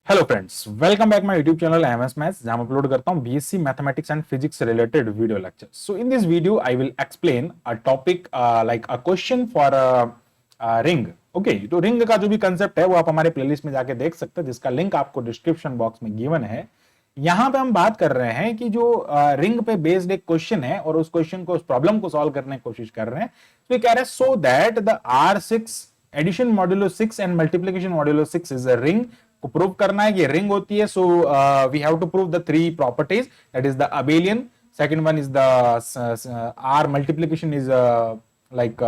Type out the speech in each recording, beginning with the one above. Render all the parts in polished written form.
Hello friends, welcome back my YouTube channel MS maths, जहां मैं upload करता हूं BSc mathematics and physics related video lecture. So in this video I will explain a topic like a question for ring. Okay, तो ring का जो भी concept है वो आप हमारे प्लेलिस्ट में जाके देख सकते हैं, जिसका लिंक आपको डिस्क्रिप्शन बॉक्स में गिवन है. यहां पे हम बात कर रहे हैं कि जो रिंग पे बेस्ड एक क्वेश्चन है और उस क्वेश्चन को, उस प्रॉब्लम को सॉल्व करने की कोशिश कर रहे हैं. तो ये कह रहे हैं so that the R6 addition modulo 6 and multiplication modulo 6 is a ring. को प्रूव करना है कि रिंग होती है. So we have to prove the three properties, that is the abelian, second one is the R multiplication is like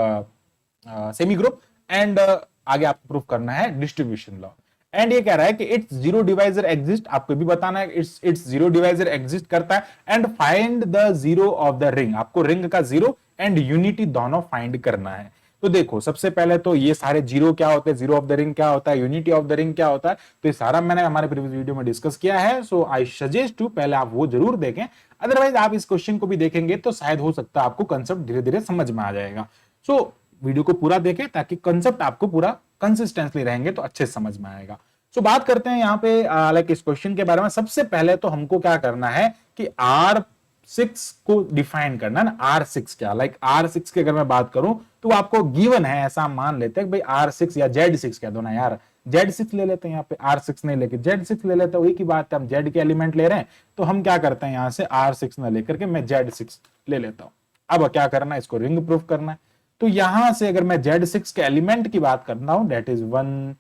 semi group, and आगे आपको prove करना है डिस्ट्रीब्यूशन लॉ. एंड ये कह रहा है कि इट्स जीरो डिवाइजर एग्जिस्ट, आपको भी बताना है इट्स जीरो डिवाइजर एग्जिस्ट करता है. And find the zero of the ring, आपको रिंग का जीरो एंड यूनिटी दोनों फाइंड करना है. तो देखो, सबसे पहले तो ये सारे जीरो क्या होते हैं, जीरो ऑफ द रिंग क्या होता है, यूनिटी ऑफ द रिंग क्या होता है, तो ये सारा मैंने हमारे प्रीवियस वीडियो में डिस्कस किया है. सो आई सजेस्ट टू पहले आप वो जरूर देखें, अदरवाइज आप इस क्वेश्चन को भी देखेंगे तो शायद हो सकता है आपको कंसेप्ट धीरे धीरे समझ में आ जाएगा. सो वीडियो को पूरा देखें ताकि कंसेप्ट आपको पूरा कंसिस्टेंटली रहेंगे तो अच्छे से समझ में आएगा. सो बात करते हैं यहाँ पे लाइक इस क्वेश्चन के बारे में. सबसे पहले तो हमको क्या करना है कि R6 को डिफाइन करना है ना. R6 क्या, लाइक R6 की अगर मैं बात करूं तो आपको गिवन है, ऐसा मान लेते हैं भाई R6 या Z6 कह दो ना यार, Z6 ले लेते हैं. यहाँ पे R6 नहीं लेके Z6 ले लेते हैं, वही की बात है, हम Z के एलिमेंट ले रहे हैं तो हम क्या करते हैं, यहां से R6 ना लेकर के मैं Z6 ले लेता हूं. अब क्या करना है, इसको रिंग प्रूफ करना है. तो यहां से अगर मैं Z6 के एलिमेंट की बात करता हूं, दैट इज 1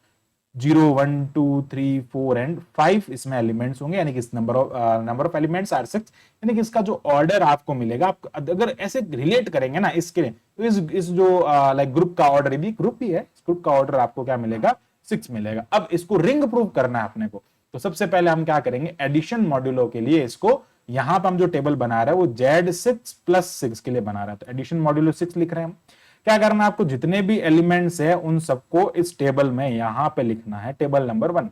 0 1 2 3 4 एंड 5 इसमें एलिमेंट्स होंगे, यानी कि इस नंबर ऑफ एलिमेंट्स R6, यानी कि इसका जो ऑर्डर आपको मिलेगा, आप अगर ऐसे रिलेट करेंगे ना इसके लिए, तो इस जो लाइक ग्रुप का ऑर्डर, भी ग्रुप ही है, इस ग्रुप का ऑर्डर आपको क्या मिलेगा, 6 मिलेगा. अब इसको रिंग प्रूव करना है अपने को. तो सबसे पहले हम क्या करेंगे, एडिशन मॉड्यूलो के लिए इसको, यहां पर हम जो टेबल बना रहे हैं वो Z6 प्लस 6 के लिए बना रहा है. तो एडिशन मॉड्यूलो 6 लिख रहे हैं हम. क्या करना है आपको, जितने भी एलिमेंट्स है उन सबको इस टेबल में यहां पे लिखना है, टेबल नंबर 1.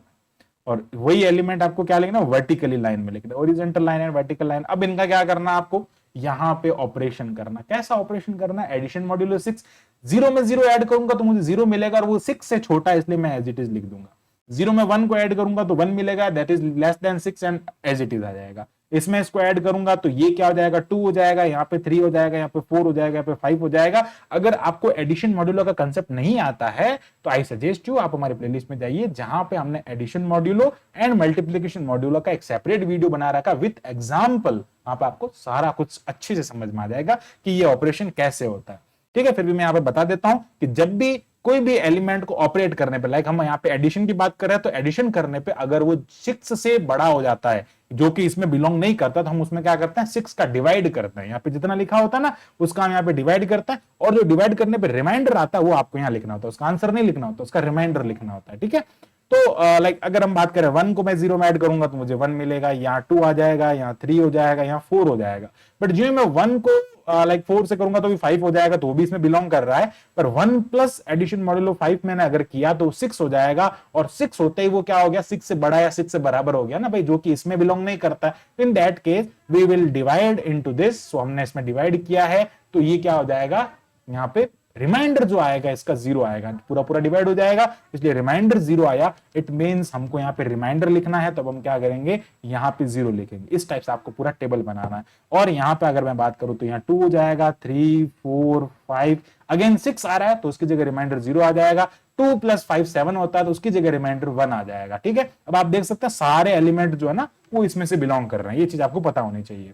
और वही एलिमेंट आपको क्या लिखना है, वर्टिकली लाइन में लिखना है, horizontal line and vertical line. अब इनका क्या करना है आपको, यहां पे ऑपरेशन करना. कैसा ऑपरेशन करना है, एडिशन मॉड्यूलो 6, जीरो में जीरो ऐड करूंगा तो मुझे जीरो मिलेगा, और वो 6 से छोटा है इसलिए मैं एज इट इज लिख दूंगा. जीरो में 1 को ऐड करूंगा तो 1 मिलेगा, that is less than 6 and as it is आ जाएगा. इसमें इसको ऐड करूंगा तो ये क्या हो जाएगा, 2 हो जाएगा, यहाँ पे 3 हो जाएगा, यहाँ पे 4 हो जाएगा, यहाँ पे 5 हो जाएगा. अगर आपको एडिशन मॉड्यूलो का कंसेप्ट नहीं आता है तो आई सजेस्ट यू आप हमारे प्लेलिस्ट में जाइए, जहां पे हमने addition modulo and multiplication modulo का एक सेपरेट वीडियो बना रखा विद एग्जाम्पल. वहां पे आपको सारा कुछ अच्छे से समझ में आ जाएगा कि ये ऑपरेशन कैसे होता है. ठीक है, फिर भी मैं यहाँ पे बता देता हूं कि जब भी कोई भी एलिमेंट को ऑपरेट करने पे, लाइक हम यहाँ पे एडिशन की बात कर रहे हैं, तो एडिशन करने पे अगर वो 6 से बड़ा हो जाता है, जो कि इसमें बिलोंग नहीं करता, तो हम उसमें क्या करते हैं, 6 का डिवाइड करते हैं. यहाँ पे जितना लिखा होता है ना उसका हम यहाँ पे डिवाइड करते हैं, और जो डिवाइड करने पे रिमाइंडर आता है वो आपको यहाँ लिखना होता है, उसका आंसर नहीं लिखना होता, उसका रिमाइंडर लिखना होता है. ठीक है, तो लाइक अगर हम बात करें 1 को मैं 0 में ऐड करूंगा तो मुझे 1 मिलेगा, यहाँ 2 आ जाएगा, यहाँ 3 हो जाएगा, यहाँ 4 हो जाएगा. बट जो मैं 1 को लाइक 4 से करूंगा तो भी 5 हो जाएगा, तो वो भी इसमें बिलोंग कर रहा है. पर 1 प्लस एडिशन मॉड्यूलो 5 मैंने अगर किया तो 6 हो जाएगा, और 6 होते ही वो क्या हो गया, 6 से बड़ा या 6 से बराबर हो गया ना भाई, जो कि इसमें बिलोंग नहीं करता. In that case we will divide into this. So हमने इसमें डिवाइड किया है तो ये क्या हो जाएगा, यहाँ पे रिमाइंडर जो आएगा इसका 0 आएगा, पूरा पूरा डिवाइड हो जाएगा, इसलिए रिमाइंडर 0 आया. इट मींस हमको यहाँ पे रिमाइंडर लिखना है, तो हम क्या करेंगे, यहाँ पे 0 लिखेंगे. इस टाइप से आपको पूरा टेबल बनाना है. और यहाँ पे अगर मैं बात करूं तो यहाँ 2 हो जाएगा, 3 4 5, अगेन 6 आ रहा है तो उसकी जगह रिमाइंडर 0 आ जाएगा. 2 प्लस 5 7 होता है तो उसकी जगह रिमाइंडर 1 आ जाएगा. ठीक है, अब आप देख सकते हैं सारे एलिमेंट जो है ना वो इसमें से बिलोंग कर रहे हैं, ये चीज आपको पता होनी चाहिए.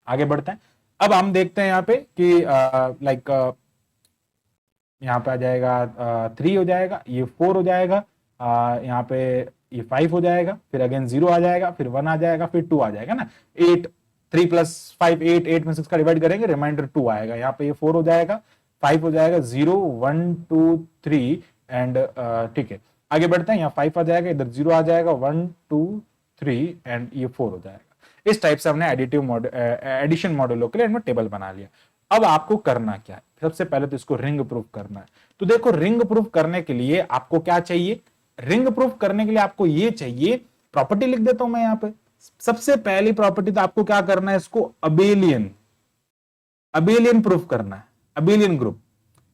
आगे बढ़ते हैं. अब हम देखते हैं यहाँ पे कि लाइक यहाँ पे आ जाएगा 3 हो जाएगा, ये 4 हो जाएगा, यहाँ पे ये 5 हो जाएगा, फिर अगेन 0 आ जाएगा, फिर 1 आ जाएगा, फिर 2 आ जाएगा ना. 8, 3 प्लस 5 8, 8 में 6 का डिवाइड करेंगे, रिमाइंडर 2 आएगा. यहाँ पे ये 4 हो जाएगा, 5 हो जाएगा, 0 1 2 3 एंड ठीक है, आगे बढ़ते हैं. यहाँ 5 आ जाएगा, इधर 0 आ जाएगा, 1 2 3 एंड ये 4 हो जाएगा. इस टाइप से हमने एडिशन मॉड्यूलो के लिए इनमें टेबल बना लिया. अब आपको करना क्या है, सबसे पहले तो इसको रिंग प्रूफ करना है. तो देखो, रिंग प्रूफ करने के लिए आपको क्या चाहिए, रिंग प्रूफ करने के लिए आपको ये चाहिए, प्रॉपर्टी लिख देता हूं मैं यहां पे. सबसे पहली प्रॉपर्टी तो आपको क्या करना है, इसको अबेलियन अबेलियन प्रूफ करना है. अबेलियन ग्रुप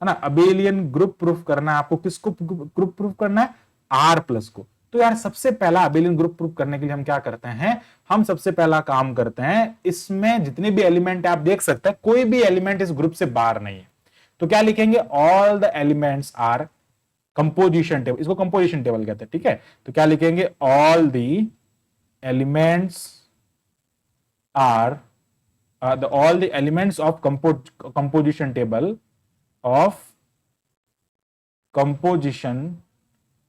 है ना, अबेलियन ग्रुप प्रूफ करना है आपको. किसको ग्रुप प्रूफ करना है, आर प्लस को. तो तो यार सबसे पहला अबेलियन ग्रुप प्रूव करने के लिए हम क्या करते हैं, हम सबसे पहला काम करते हैं, इसमें जितने भी एलिमेंट आप देख सकते हैं कोई भी एलिमेंट इस ग्रुप से बाहर नहीं है, तो क्या लिखेंगे, all the elements are composition table, इसको कंपोजिशन टेबल कहते हैं, ठीक है। तो क्या लिखेंगे, all the elements are all the elements of composition table of composition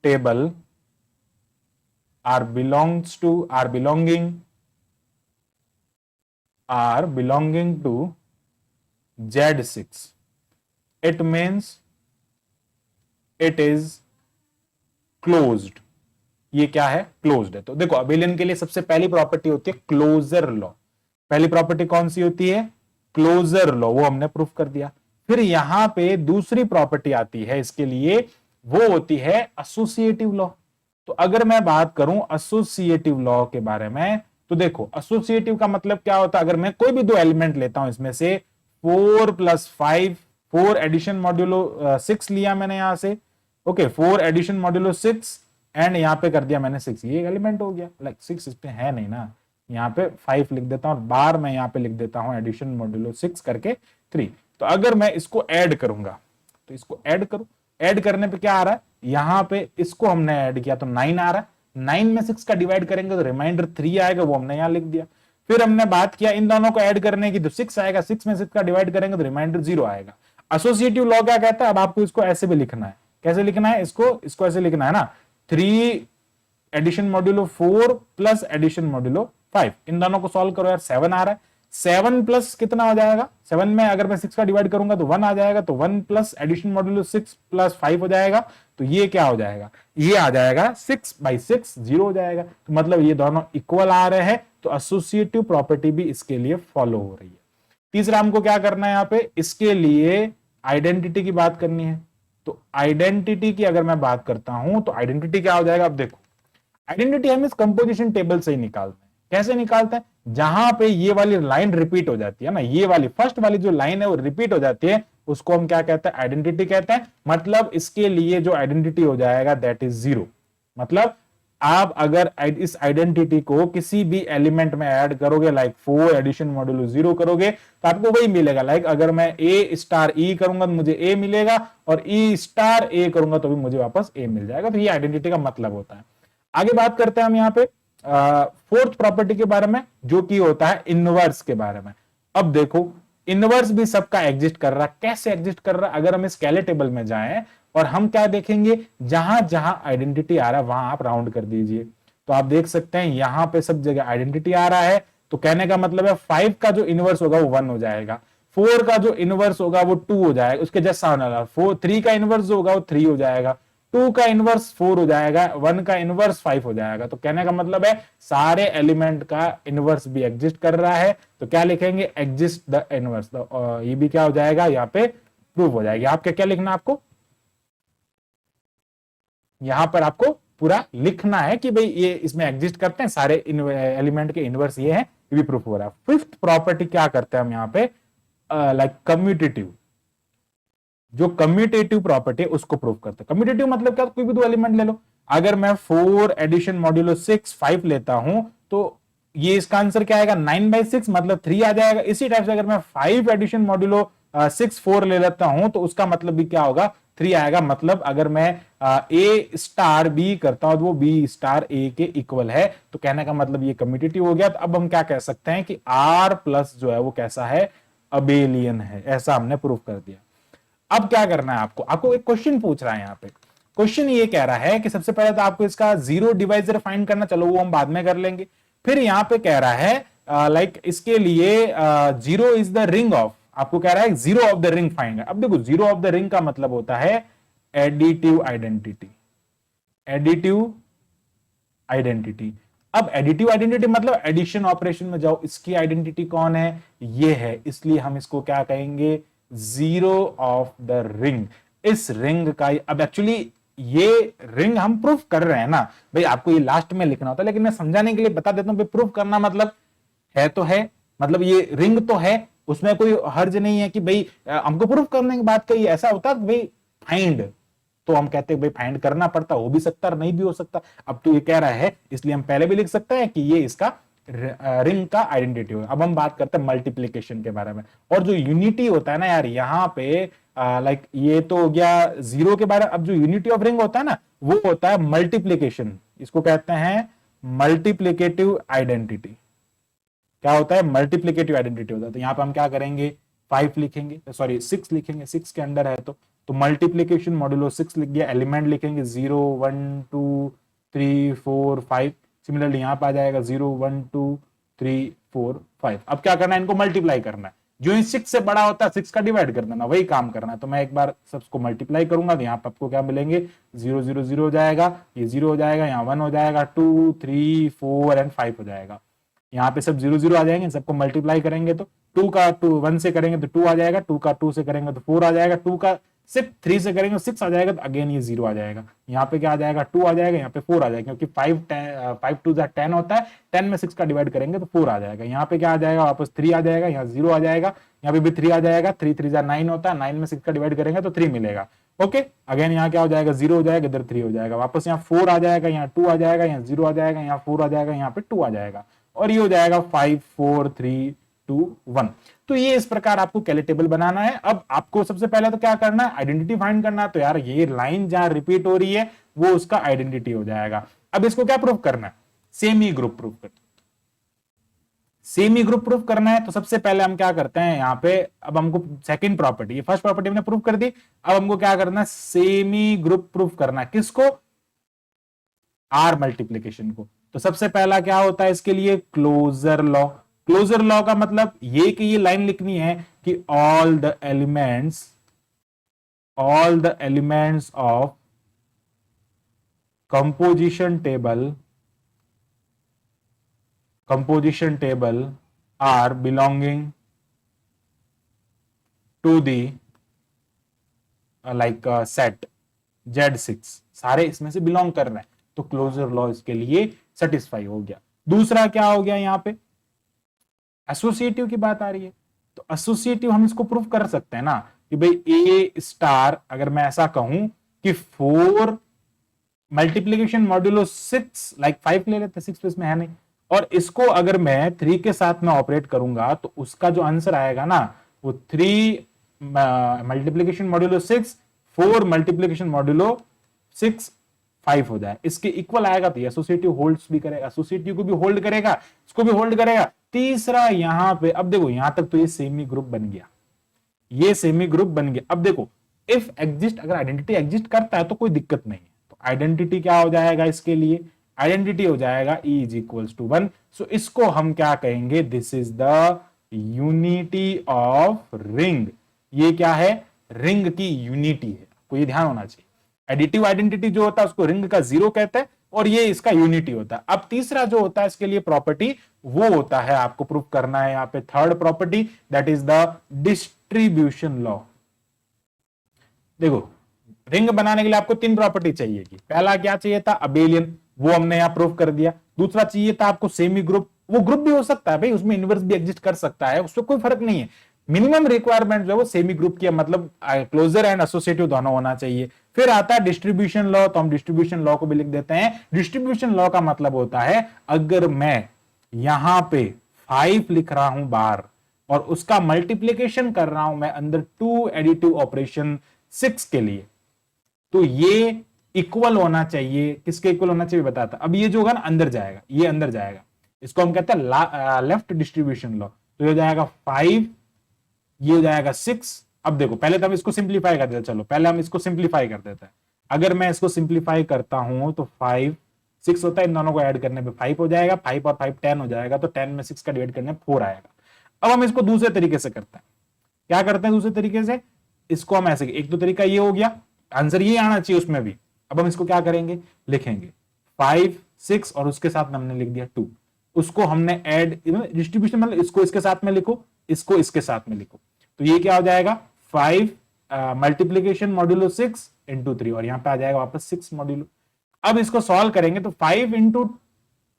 table are belonging to Z6. It means it is closed. ये क्या है, क्लोज्ड है। तो देखो अबेलियन के लिए सबसे पहली प्रॉपर्टी होती है क्लोजर लॉ। पहली प्रॉपर्टी कौन सी होती है, क्लोजर लॉ, वो हमने प्रूफ कर दिया। फिर यहां पे दूसरी प्रॉपर्टी आती है इसके लिए, वो होती है एसोसिएटिव लॉ। तो अगर मैं बात करूं एसोसिएटिव लॉ के बारे में, तो देखो एसोसिएटिव का मतलब क्या होता है, अगर मैं कोई भी दो एलिमेंट लेता हूं, इसमें से 4 + 5, 4 एडिशन मॉड्यूलो 6 लिया मैंने यहां से, ओके, 4 एडिशन मॉड्यूलो 6 एंड यहां पे कर दिया मैंने 6, ये एलिमेंट हो गया। लाइक 6 इस पे है नहीं ना, यहाँ पे 5 लिख देता हूं, बार मैं यहाँ पे लिख देता हूं एडिशन मॉड्यूलो 6 करके 3। तो अगर मैं इसको ऐड करूंगा, तो इसको ऐड करूं, ऐड करने पे क्या आ रहा है, यहां पे इसको हमने ऐड किया तो 9 आ रहा है, 9 में 6 का डिवाइड करेंगे तो रिमाइंडर 3 आएगा, वो हमने यहां लिख दिया। फिर हमने बात किया इन दोनों को ऐड करने की, तो 6 आएगा, 6 में 6 का डिवाइड करेंगे तो रिमाइंडर 0 आएगा। एसोसिएटिव लॉ क्या कहता है, अब आपको इसको ऐसे भी लिखना है, कैसे लिखना है, इसको ऐसे लिखना है ना, 3 addition modulo 4 plus addition modulo 5, इन दोनों को सॉल्व करो यार, 7 आ रहा है, 7 प्लस कितना हो जाएगा, 7 में अगर मैं 6 का डिवाइड करूंगा तो 1 आ जाएगा, तो 1 प्लस एडिशन मॉड्यूलो 6 + 5 हो जाएगा, तो ये क्या हो जाएगा, ये आ जाएगा 6/6, 0 हो जाएगा। तो मतलब ये दोनों इक्वल आ रहे हैं, तो एसोसिएटिव प्रॉपर्टी भी इसके लिए फॉलो हो रही है। तीसरा हमको क्या करना है, यहां पे इसके लिए आइडेंटिटी की बात करनी है। तो आइडेंटिटी की अगर मैं बात करता हूं, तो आइडेंटिटी क्या हो जाएगा, अब देखो आइडेंटिटी हम इस कंपोजिशन टेबल से ही निकालते हैं। कैसे निकालते हैं, जहां पे ये वाली लाइन रिपीट हो जाती है ना, ये वाली फर्स्ट वाली जो लाइन है वो रिपीट हो जाती है, उसको हम क्या कहते हैं, आइडेंटिटी कहते हैं। मतलब इसके लिए जो आइडेंटिटी हो जाएगा दैट इज 0। मतलब आप अगर इस आइडेंटिटी को किसी भी एलिमेंट में ऐड करोगे, लाइक 4 एडिशन मॉड्यूलो 0 करोगे, तो आपको वही मिलेगा। लाइक अगर मैं A*E करूंगा तो मुझे A मिलेगा, और E*A करूंगा तो भी मुझे वापस A मिल जाएगा। तो ये आइडेंटिटी का मतलब होता है। आगे बात करते हैं हम यहाँ पे फोर्थ प्रॉपर्टी के बारे में, जो कि होता है इनवर्स के बारे में। अब देखो इनवर्स भी सबका एग्जिस्ट कर रहा है। कैसे एग्जिस्ट कर रहा है, अगर हम इस कैले टेबल में जाएं और हम क्या देखेंगे, जहां जहां आइडेंटिटी आ रहा है वहां आप राउंड कर दीजिए। तो आप देख सकते हैं यहां पे सब जगह आइडेंटिटी आ रहा है, तो कहने का मतलब है 5 का जो इनवर्स होगा वो 1 हो जाएगा, 4 का जो इनवर्स होगा वो 2 हो जाएगा, उसके जस्ट सामने वाला 3 का इनवर्स जो होगा वो 3 हो जाएगा, 2 का इनवर्स 4 हो जाएगा, 1 का इनवर्स 5 हो जाएगा। तो कहने का मतलब है सारे एलिमेंट का इनवर्स भी एग्जिस्ट कर रहा है। तो क्या लिखेंगे, एग्जिस्ट द इनवर्स। तो ये भी क्या हो जाएगा, यहाँ पे प्रूव हो जाएगी। आपके क्या लिखना, आपको यहां पर आपको पूरा लिखना है कि भाई ये इसमें एग्जिस्ट करते हैं सारे एलिमेंट के इनवर्स, ये है, ये भी प्रूफ हो रहा है। फिफ्थ प्रॉपर्टी क्या करते हैं हम यहाँ पे, लाइक कम्यूटेटिव, जो कम्यूटेटिव प्रॉपर्टी है उसको प्रूफ करते हैं। कम्यूटेटिव मतलब क्या, कोई भी दो एलिमेंट ले लो, अगर मैं 4 एडिशन मॉड्यूलो 6 5 लेता हूं, तो ये इसका आंसर क्या आएगा, 9/6 मतलब 3 आ जाएगा। इसी टाइप से अगर मैं 5 एडिशन मॉड्यूलो 6 4 ले लेता हूं, तो उसका मतलब भी क्या होगा, 3 आएगा। मतलब अगर मैं A*B करता हूं तो वो B*A के इक्वल है। तो कहने का मतलब ये कम्यूटेटिव हो गया। तो अब हम क्या कह सकते हैं कि R प्लस जो है वो कैसा है, अबेलियन है। ऐसा हमने प्रूफ कर दिया। अब क्या करना है आपको, आपको एक क्वेश्चन पूछ रहा है यहाँ पे। क्वेश्चन ये कह रहा है कि सबसे पहले तो आपको इसका जीरो डिवाइजर फाइंड करना, चलो वो हम बाद में कर लेंगे। फिर यहाँ पे कह रहा है लाइक इसके लिए zero is the ring of, आपको कह रहा है zero of the ring find. अब देखो जीरो ऑफ द रिंग का मतलब होता है एडिटिव आइडेंटिटी, एडिटिव आइडेंटिटी। अब एडिटिव आइडेंटिटी मतलब एडिशन ऑपरेशन में जाओ, इसकी आइडेंटिटी कौन है, ये है, इसलिए हम इसको क्या कहेंगे, जीरो ऑफ द रिंग। इस रिंग का, अब एक्चुअली ये रिंग हम प्रूफ कर रहे हैं ना भाई, आपको ये लास्ट में लिखना होता है, लेकिन मैं समझाने के लिए बता देता हूं। प्रूफ करना मतलब है तो है, मतलब ये रिंग तो है, उसमें कोई हर्ज नहीं है कि भाई हमको प्रूफ करने की बात कही। ऐसा होता है भाई फाइंड, तो हम कहते हैं भाई फाइंड करना पड़ता, हो भी सकता नहीं भी हो सकता। अब तो ये कह रहा है इसलिए हम पहले भी लिख सकते हैं कि ये इसका रिंग का आइडेंटिटी होगा। अब हम बात करते हैं मल्टीप्लीकेशन के बारे में, और जो यूनिटी होता है ना यार यहाँ पे लाइक ये तो हो गया जीरो के बारे में। अब जो यूनिटी ऑफ रिंग होता है ना वो होता है मल्टीप्लीकेशन, इसको कहते हैं मल्टीप्लीकेटिव आइडेंटिटी। क्या होता है? मल्टीप्लीकेटिव आइडेंटिटी होता है। तो यहाँ पे हम क्या करेंगे, 5 लिखेंगे, सॉरी 6 लिखेंगे, 6 के अंडर है तो मल्टीप्लीकेशन मॉड्यूलो 6 लिख दिया, एलिमेंट लिखेंगे 0 1 2 3 4 5। सिमिलरली यहाँ पे आ जाएगा 0 1 2 3 4 5। अब क्या करना है, इनको मल्टीप्लाई करना है, जो इन 6 से बड़ा होता है 6 का डिवाइड कर देना, वही काम करना है। तो मैं एक बार सबको मल्टीप्लाई करूंगा तो यहाँ पे आपको क्या मिलेंगे, 0 0 0 हो जाएगा, ये 0 हो जाएगा, यहाँ 1 हो जाएगा, 2 3 4 एंड 5 हो जाएगा। यहाँ पे सब 0 0 आ जाएंगे, सबको मल्टीप्लाई करेंगे तो 2 का 2 1 से करेंगे तो 2 आ जाएगा, 2 का 2 से करेंगे तो 4 आ जाएगा, 2 का सिर्फ 3 से करेंगे 6 आ जाएगा, तो अगेन ये 0 आ जाएगा। यहाँ पे क्या आ जाएगा, 2 आ जाएगा, यहाँ पे 4 आ जाएगा, क्योंकि 5 2 10 होता है, 10 में 6 का डिवाइड करेंगे तो 4 आ जाएगा। यहाँ पे क्या आ जाएगा, वापस 3 आ जाएगा, यहाँ 0 आ जाएगा, यहाँ पे भी 3 आ जाएगा, 3 3 9 होता है, 9 में 6 का डिवाइड करेंगे तो 3 मिलेगा। ओके, अगेन यहाँ क्या हो जाएगा, 0 हो जाएगा, इधर 3 हो जाएगा, वापस यहाँ 4 आ जाएगा, यहाँ 2 आ जाएगा, यहाँ 0 आ जाएगा, यहाँ 4 आ जाएगा, यहाँ पे 2 आ जाएगा, और ये हो जाएगा 5 4 3 2 1। तो ये इस प्रकार आपको कैले टेबल बनाना है। अब आपको सबसे पहले तो क्या करना है, आइडेंटिटी फाइंड करना है। तो यार ये लाइन जहां रिपीट हो रही है वो उसका आइडेंटिटी हो जाएगा। अब इसको क्या प्रूफ करना है, सेमी ग्रुप प्रूफ करना है। सेमी ग्रुप प्रूफ करना है तो सबसे पहले हम क्या करते हैं यहाँ पे, अब हमको सेकंड प्रॉपर्टी, फर्स्ट प्रॉपर्टी हमने प्रूफ कर दी, अब हमको क्या करना है, सेमी ग्रुप प्रूफ करना है। किसको? आर मल्टीप्लीकेशन को। तो सबसे पहला क्या होता है इसके लिए, क्लोजर लॉ। क्लोजर लॉ का मतलब ये कि ये लाइन लिखनी है कि all the elements of composition table are belonging to the like set Z6, सारे इसमें से बिलोंग कर रहे हैं, तो क्लोजर लॉ इसके लिए सेटिस्फाई हो गया। दूसरा क्या हो गया, यहां पे एसोसिएटिव की बात आ रही है, तो एसोसिएटिव हम इसको प्रूफ कर सकते हैं ना कि भाई ए स्टार, अगर मैं ऐसा कहूं कि 4 मल्टीप्लीकेशन मॉड्यूलो 6 लाइक 5 ले लेते, 6 तो इसमें है नहीं, और इसको अगर मैं 3 के साथ में ऑपरेट करूंगा तो उसका जो आंसर आएगा ना वो 3 मल्टीप्लीकेशन मॉड्यूलो 6 4 मल्टीप्लीकेशन मॉड्यूलो 6 5 हो जाए, इसके इक्वल आएगा। तो एसोसिएटिव होल्ड्स भी करेगा, एसोसिएटिव को भी होल्ड करेगा, इसको भी होल्ड करेगा। तीसरा यहां पे, अब देखो यहां तक तो ये सेमी ग्रुप बन गया, ये सेमी ग्रुप बन गया। अब देखो इफ एग्जिस्ट, अगर आइडेंटिटी एग्जिस्ट करता है तो कोई दिक्कत नहीं है। तो आइडेंटिटी क्या हो जाएगा इसके लिए, आइडेंटिटी हो जाएगा E इज इक्वल्स टू 1। सो इसको हम क्या कहेंगे, this is the unity of ring. ये क्या है, रिंग की यूनिटी है, आपको ये ध्यान होना चाहिए। एडिटिव आइडेंटिटी जो होता है उसको रिंग का जीरो कहते हैं, और ये इसका यूनिटी होता है। अब तीसरा जो होता है इसके लिए प्रॉपर्टी, वो होता है, आपको प्रूफ करना है यहाँ पे third property, that is the distribution law. देखो रिंग बनाने के लिए आपको 3 प्रॉपर्टी चाहिए की। पहला क्या चाहिए था, अबेलियन, वो हमने यहां प्रूफ कर दिया। दूसरा चाहिए था आपको सेमी ग्रुप, वो ग्रुप भी हो सकता है भाई, उसमें इनवर्स भी एग्जिस्ट कर सकता है, उससे कोई फर्क नहीं है। मिनिमम रिक्वायरमेंट जो है वो सेमी ग्रुप की, मतलब क्लोजर एंड एसोसिएटिव दोनों होना चाहिए। फिर आता है डिस्ट्रीब्यूशन लॉ, तो हम डिस्ट्रीब्यूशन लॉ को भी लिख देते हैं। डिस्ट्रीब्यूशन लॉ का मतलब होता है, अगर मैं यहां पे 5 लिख रहा हूं बार और उसका मल्टीप्लीकेशन कर रहा हूं मैं अंदर 2 एडिटिव ऑपरेशन 6 के लिए, तो ये इक्वल होना चाहिए। किसके इक्वल होना चाहिए बताता। अब ये जो होगा ना अंदर जाएगा, ये अंदर जाएगा, इसको हम कहते हैं लेफ्ट डिस्ट्रीब्यूशन लॉ। तो ये हो जाएगा 5, ये हो जाएगा 6। अब देखो पहले तो हम इसको सिंप्लीफाई कर देते हैं, चलो पहले हम इसको सिंप्लीफाई कर देते हैं। अगर मैं इसको सिंप्लीफाई करता हूं तो 5 6 होता है, इन दोनों को ऐड करने पे 5 हो जाएगा, 5 और 5 10 हो जाएगा, तो 10 में 6 का डिवाइड करने 4 आएगा। अब हम इसको दूसरे तरीके से करते हैं। क्या करते हैं दूसरे तरीके से, इसको हम ऐसे, एक तो तरीका ये हो गया, आंसर ये आना चाहिए उसमें भी। अब हम इसको क्या करेंगे, लिखेंगे 5 6 और उसके साथ में हमने लिख दिया 2, उसको हमने ऐड, डिस्ट्रीब्यूशन मतलब इसको इसके साथ में लिखो, इसको इसके साथ में लिखो, तो ये क्या हो जाएगा 5 मल्टीप्लीकेशन मॉड्यूलो 6 इंटू 3, और यहां पे आ जाएगा वापस 6 मॉड्यूलो। अब इसको सॉल्व करेंगे तो 5 इंटू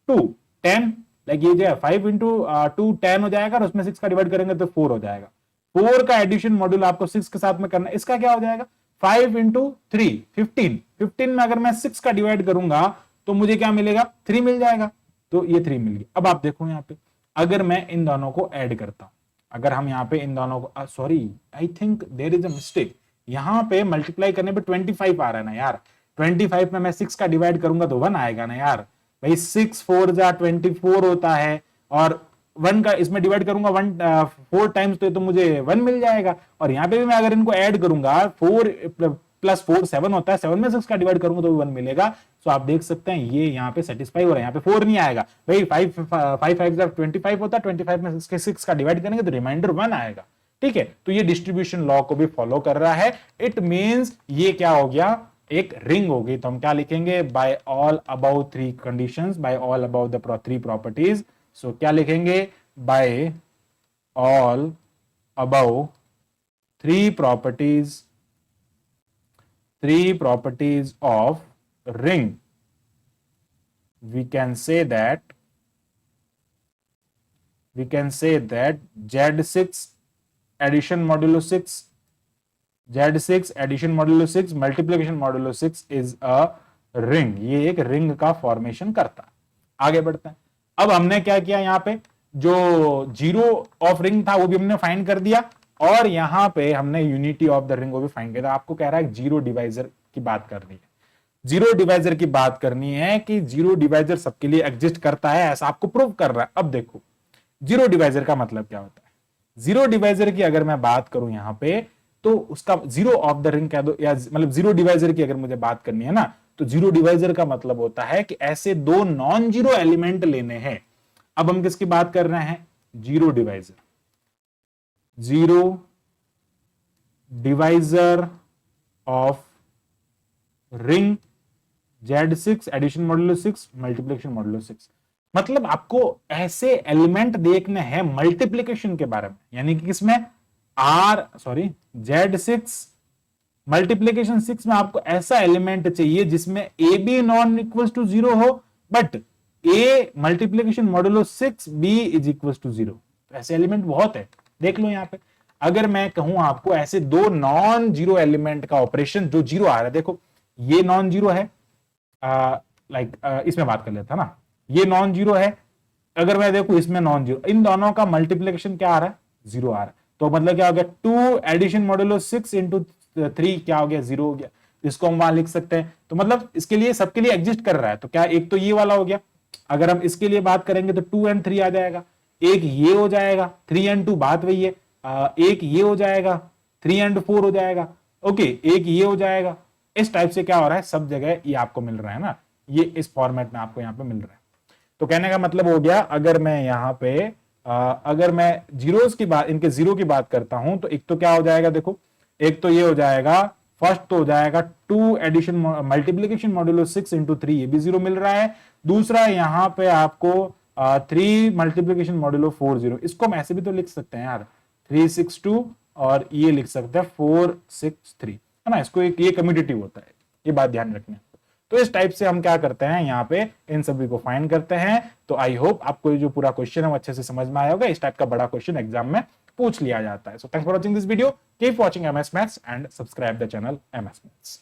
2 10, लाइक ये जो है 5 इंटू 2 10 हो जाएगा, और उसमें 6 का डिवाइड करेंगे तो 4 हो जाएगा। 4 का एडिशन मॉड्यूल आपको 6 के साथ में करना है, इसका क्या हो जाएगा 5 इंटू 3 15, 15 में अगर मैं 6 का डिवाइड करूंगा तो मुझे क्या मिलेगा, 3 मिल जाएगा। तो ये 3 मिल गया। अब आप देखो यहाँ पे अगर मैं इन दोनों को ऐड करता हूं, अगर हम यहाँ पे इन दोनों को, sorry I think there is a mistake, यहाँ पे मल्टीप्लाई करने पे 25 आ रहा है ना यार, 25 में मैं 6 का डिवाइड करूंगा तो 1 आएगा ना यार भाई, 6 4 जा 24 होता है, और 1 का इसमें डिवाइड करूंगा 4 टाइम्स तो मुझे 1 मिल जाएगा। और यहाँ पे भी मैं अगर इनको ऐड करूंगा 4 प्लस 4 7 होता है, 7 में 6 का डिवाइड करूंगा तो भी 1 मिलेगा। तो आप देख सकते हैं ये यहाँ पे सेटिस्फाई हो रहा है, यहाँ पे 4 नहीं आएगा भाई, 5 5 25 होता है, 25 में 6 का डिवाइड करेंगे तो रिमाइंडर 1 आएगा। ठीक है, तो ये डिस्ट्रीब्यूशन लॉ को भी फॉलो कर रहा है। इट मींस ये क्या हो गया, एक रिंग होगी। तो हम क्या लिखेंगे, by all about 3 conditions, by all about the 3 properties. So क्या लिखेंगे, by all about 3 properties of ring, we can say that Z6 addition modulo 6, Z6 addition modulo 6 multiplication modulo 6 is a ring। ये एक ring का formation करता है। आगे बढ़ते हैं। अब हमने क्या किया, यहाँ पे जो जीरो ऑफ रिंग था वो भी हमने फाइंड कर दिया, और यहां पे हमने यूनिटी ऑफ द रिंग को भी फाइंड किया। आपको कह रहा है जीरो डिवाइजर की बात करनी है, जीरो डिवाइजर की बात करनी है कि जीरो डिवाइजर सबके लिए एग्जिस्ट करता है, ऐसा आपको प्रूव कर रहा है। अब देखो जीरो डिवाइजर का मतलब क्या होता है। जीरो डिवाइजर की अगर मैं बात करूं यहां पे, तो उसका जीरो ऑफ द रिंग कह दो, या मतलब जीरो डिवाइजर की अगर मुझे बात करनी है ना, तो जीरो डिवाइजर का मतलब होता है कि ऐसे दो नॉन जीरो एलिमेंट लेने हैं। अब हम किसकी बात कर रहे हैं, zero divisor, zero divisor of ring Z6 addition modulo 6 multiplication modulo 6। मतलब आपको ऐसे एलिमेंट देखने हैं मल्टीप्लिकेशन के बारे में, यानी कि किसमें Z6 मल्टीप्लिकेशन 6 में आपको ऐसा एलिमेंट चाहिए जिसमें a b non equal to 0 हो, but a multiplication modulo 6 b is equal to 0। ऐसे एलिमेंट बहुत है, देख लो यहां पे। अगर मैं कहूं आपको ऐसे दो नॉन जीरो एलिमेंट का ऑपरेशन जो जीरो आ रहा है, देखो ये नॉन जीरो है, इसमें बात कर लेता ना, ये नॉन जीरो है, अगर मैं देखूं इसमें नॉन जीरो, इन दोनों का मल्टीप्लिकेशन क्या आ रहा है, 0 आ रहा है। तो मतलब क्या हो गया, 2 एडिशन मॉड्यूलो 6 इंटू 3 क्या हो गया, 0 हो गया। इसको हम वहां लिख सकते हैं। तो मतलब इसके लिए सबके लिए एग्जिस्ट कर रहा है। तो क्या, एक तो ये वाला हो गया, अगर हम इसके लिए बात करेंगे तो 2 एंड 3 आ जाएगा, एक ये हो जाएगा, 3 एंड 2 बात वही है, एक ये हो जाएगा, 3 एंड 4 हो जाएगा, ओके, एक ये हो जाएगा। इस टाइप से क्या हो रहा है, सब जगह ये आपको मिल रहा है ना, ये इस फॉर्मेट में आपको यहां पे मिल रहा है। तो कहने का मतलब हो गया, अगर मैं यहां पे अगर मैं जीरोस की बात, इनके जीरो की बात करता हूं, तो एक तो क्या हो जाएगा, देखो एक तो ये हो जाएगा, फर्स्ट तो हो जाएगा 2 एडिशन मल्टीप्लिकेशन मॉड्यूलो 6 इंटू 3, ये भी 0 मिल रहा है। दूसरा यहां पे आपको 3 मल्टीप्लिकेशन मॉड्यूलो 4 0, इसको हम ऐसे भी तो लिख सकते हैं यार, 362, और ये लिख सकते हैं 463, है ना। इसको एक ये कम्यूटेटिव होता है, ये बात ध्यान रखना है। तो इस टाइप से हम क्या करते हैं, यहाँ पे इन सभी को फाइंड करते हैं। तो आई होप आपको ये जो पूरा क्वेश्चन है वो अच्छे से समझ में आया होगा। इस टाइप का बड़ा क्वेश्चन एग्जाम में पूछ लिया जाता है। So thanks for watching this video, keep watching MS Maths and subscribe the channel MS Maths।